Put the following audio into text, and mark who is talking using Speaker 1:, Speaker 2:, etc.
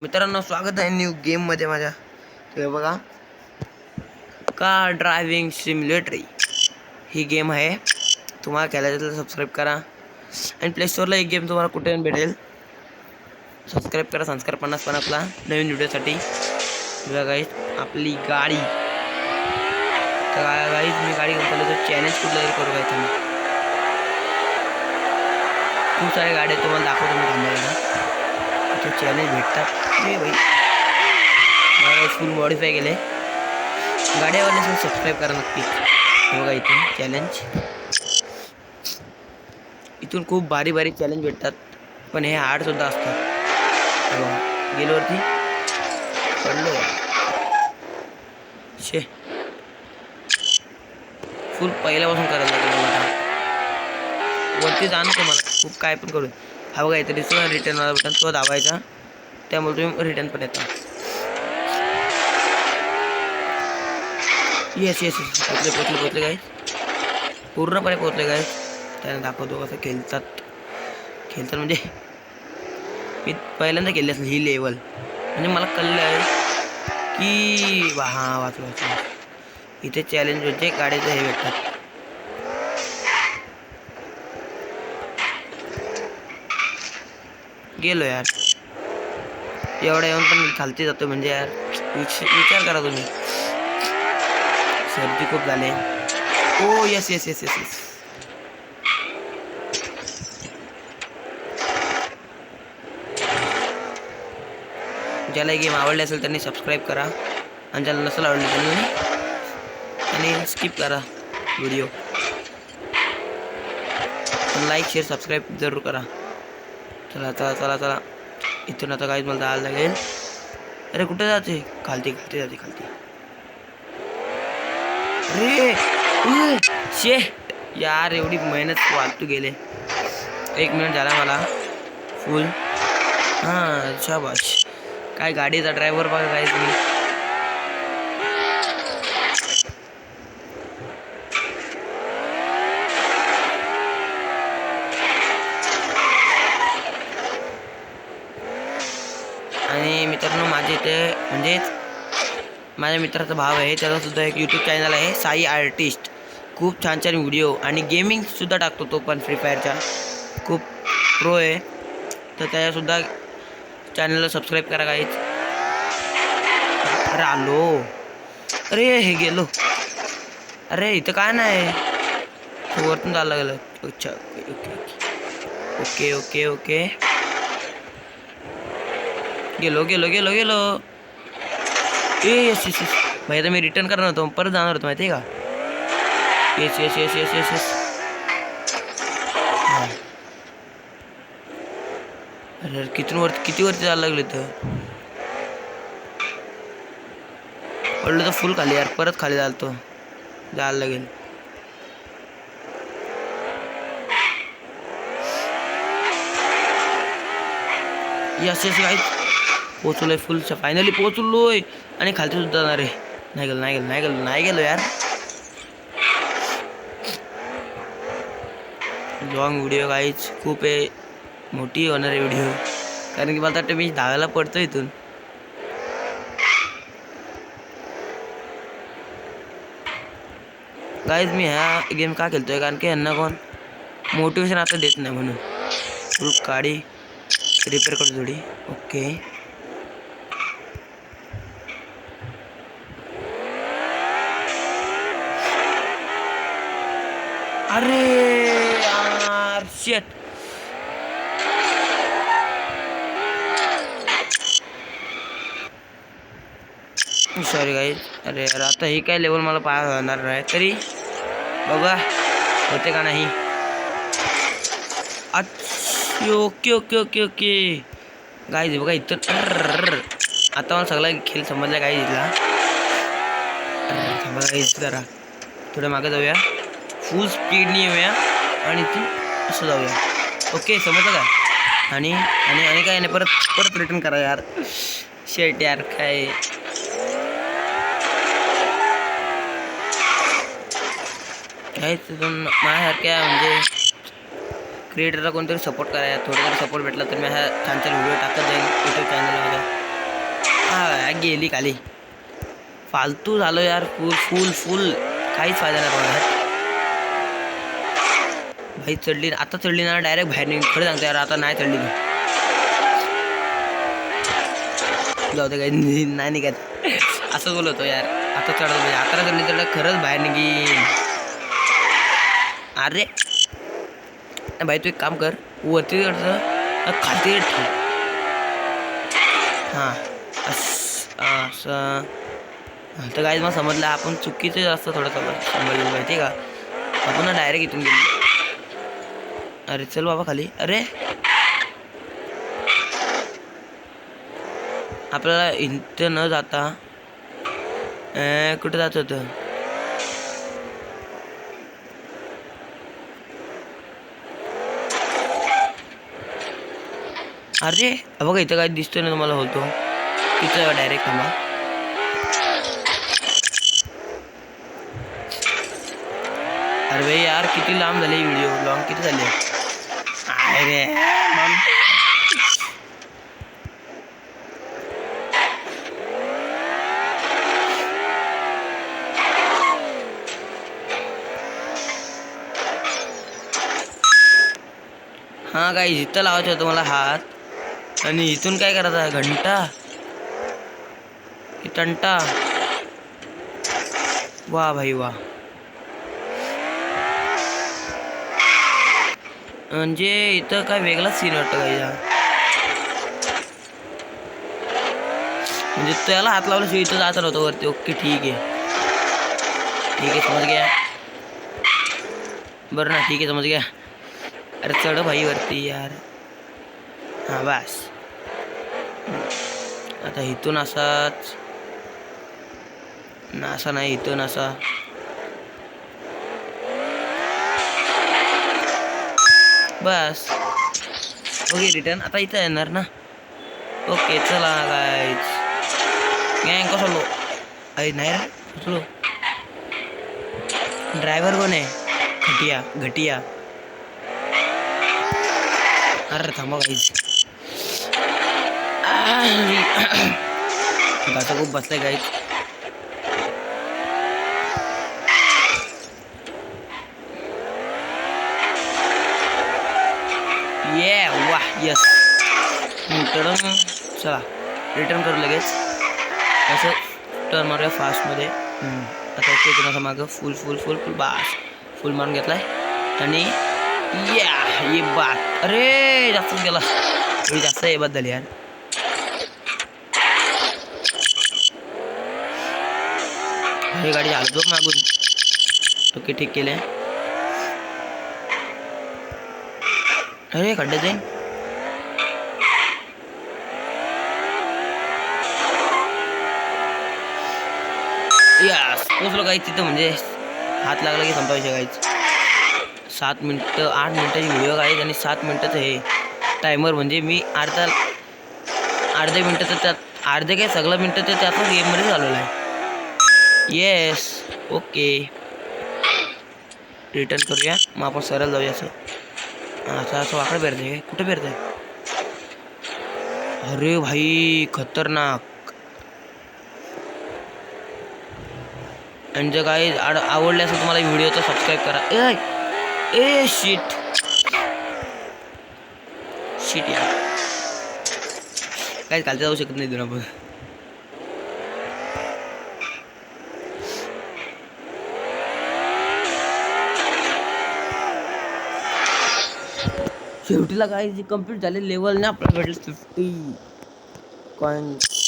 Speaker 1: मित्रांनो, स्वागत आहे न्यू गेममध्ये माझ्या. ते बघा, कार ड्रायव्हिंग सिम्युलेटर ही गेम आहे. तुम्हाला खेळायचं तर सबस्क्राईब करा. आणि प्ले स्टोरला एक गेम तुम्हाला कुठे भेटेल. सबस्क्राईब करा. संस्कार 50 आपला नवीन व्हिडिओसाठी. बघा गाईस, आपली गाडी. तर गाईस, मी गाडी घेऊन चाललो. तर चॅलेंज कुठलं तरी करू काय तुम्ही. खूप सारे गाड्या तुम्हाला दाखवतो मी थांबायला. इथे चॅलेंज भेटतात. ये भाई, मला फुल मॉडिफाय केले. गाड्यावाले सबस्क्राईब करा नक्की. बघा इथे चॅलेंज. इथून खूप भारी भारी चॅलेंज भेटतात, पण हे हार्ड सुद्धा असतात. गेलो वरती, पडलो शे. फुल पहिल्यापासून करायला लागेल मला. वरती जाणं तुम्हाला खूप काय पण करून. हा बघा इथे दिसतो रिटर्न वाला बटन, तो दाबायचा. त्यामुळे तुम्ही रिटर्न पण येता. येस येस येस, पोचले काय, पूर्णपणे पोचले काय. त्याने दाखवतो कसं खेळतात म्हणजे मी पहिल्यांदा केली असेल ही लेवल. म्हणजे मला कळलं आहे की वाचलं. इथे चॅलेंज म्हणजे गाडीचं हे भेटतात. गेलो यार, एवढा येऊन पण खालती जातो म्हणजे यार. विचार करा तुम्ही. सर्दी खूप झाले. Oh yes yes yes yes yes. ज्याला गेम आवडले असेल त्यांनी सबस्क्राईब करा. आणि ज्याला नसेल आवडले त्यांनी स्किप करा व्हिडिओ. लाईक शेअर सबस्क्राईब जरूर करा. चला चला चला चला. इथून आता काहीच मला जायला लागेल. अरे कुठे जाते? खालती जाते. अरे शे यार, एवढी मेहनत वाटू गेले. 1 मिनिट झाला मला फुल. हां शाबाश. काय गाडीचा ड्रायव्हर बघा काय तुम्ही. आणि मित्रांनो, माझे इथे म्हणजेच माझ्या मित्राचा भाव आहे, त्याचा सुद्धा एक यूट्यूब चॅनल आहे, साई आर्टिस्ट. खूप छान छान व्हिडिओ आणि गेमिंग सुद्धा टाकतो तो पण. फ्री फायरच्या खूप प्रो आहे. तर त्याच्यासुद्धा चॅनलला सबस्क्राईब करा गाईज. अरे आलो. अरे हे गेलो. अरे इथं काय नाही, वरतून जायला लागलं. अच्छा ओके. गेलो. येस भाई, आता मी रिटर्न करणार होतो, परत जाणार होतो माहिती आहे का. येस. अरे किती वरती जायला लागले तर पडलं तर फुल खाली यार. परत खाली जायला लागेल. यस गाईज, पोचलोय फुल. फायनली पोचलोय. आणि खालती सुद्धा जाणार आहे. नाही गेलो यार. लॉंग व्हिडिओ गाईज, खूप आहे. मोठी होणार आहे व्हिडिओ, कारण की मला वाटतं मी धावायला पडतो इथून. गाईज, मी ह्या गेम का खेळतोय, कारण की यांना कोण मोटिवेशन आता देत नाही म्हणून. फुल गाडी रिपेअर करतो थोडी. ओके. अरे यार शेट. Sorry guys. अरे यार, आता ही काय लेवल मला पार होणार नाही. तरी बघा होते का नाही. अच्छा ओके गाईज. बघा इथं आता मला सगळा खेळ समजला गाईज इथला. थांबा गाईज, जरा थोडं मागे जाऊया. फुल स्पीडनी येऊया आणि ती असं जाऊया. ओके, समजलं का. आणि काय नाही, परत रिटर्न करा यार. शेट यार, काय तिथून माझ्यासारख्या म्हणजे क्रिएटरला कोणतरी सपोर्ट करा. थोडं जरी सपोर्ट भेटला तर मी ह्या छान व्हिडिओ टाकत जाईल यूट्यूब चॅनलमध्ये. बॅग गेली खाली. फालतू झालो यार. फुल फुल फुल काहीच फायदा नाही मला. भाई चढली आता, चढली ना डायरेक्ट बाहेर निघ. खरं सांगतो यार, आता नाही चढली ना. जाऊ दे काही नाही निघत. असं बोलतो यार. आता चढत म्हणजे आता चढली तर खरंच बाहेर निघीन. अरे भाई तू एक काम कर, वरती चढतं खाली ठेव. हां असं तर काय मला समजलं. आपण चुकीचं जास्त थोडं समजलं माहिती का. आपण ना डायरेक्ट इथून गेलो. अरे चल बाबा खाली. अरे आपल्याला इथं न जाता कुठं जात होतं. अरे बघा इथं काय दिसतोय ना तुम्हाला. होतो तिथं डायरेक्ट थांबा. अरे भाई यार किती लांब झाली व्हिडिओ. लॉंग किती झाली. अरे हां काय इथं लावायचं होतं मला हात. आणि इथून काय करायचं. घंटा टंटा. वा भाई वा. म्हणजे इथं काय वेगळाच सीन वाटतं काही. म्हणजे त्याला हात लावल्याशिवाय इथं जायचं नव्हतं वरती. ओके ठीक आहे ठीक आहे समज गया. बरं ना ठीक आहे समज गया. अरे चढ भाई वरती यार. हां बस. आता इथून असाच ना. असा नाही इथून असा. बस ओके रिटर्न. आता इथं येणार ना. ओके चला गाईज. गँग कसलो. अरे नाही रे कसलो. ड्रायव्हर कोण आहे. घटिया. अरे थांबा गाईज. गाचा खूप बसलाय गाईज. ये वाह यस. चला रिटर्न करू लगेच. असं टर्न मारूया फास्टमध्ये. आता ते तुम्हाला मागं फुल फुल फुल फुल बास फुल मारून घेतलाय. आणि या ये बात. अरे जास्तच गेला. एवढी जास्त हे बात झाली यार. ही गाडी आलो जो मागून. ओके ठीक केले. अरे खड्ड्यात जाईन. यास पोचलो काही तिथं. म्हणजे हात लागला की संपायचे काहीच. 7 मिनटं 8 मिनटाची व्हिडिओ काहीच. आणि 7 मिनटाचं हे टायमर. म्हणजे मी अर्धे मिनटं तर त्यात अर्धे काय सगळं मिनटं तर त्यातच गेममध्ये झालेलं आहे. येस ओके रिटर्न करूया. मग आपण सरळ जाऊया. असं वाकडं पेरतंय. कुठं पेरतंय. अरे भाई खतरनाक. आणि जर काही आवडले असेल तुम्हाला व्हिडिओ तर सबस्क्राईब करा. ए शिट यार काय चालते जाऊ शकत नाही तुला. पण शेवटीला काय जी कम्प्लीट झाले लेवल ना आपल्याला भेटले 50 कॉइन्स.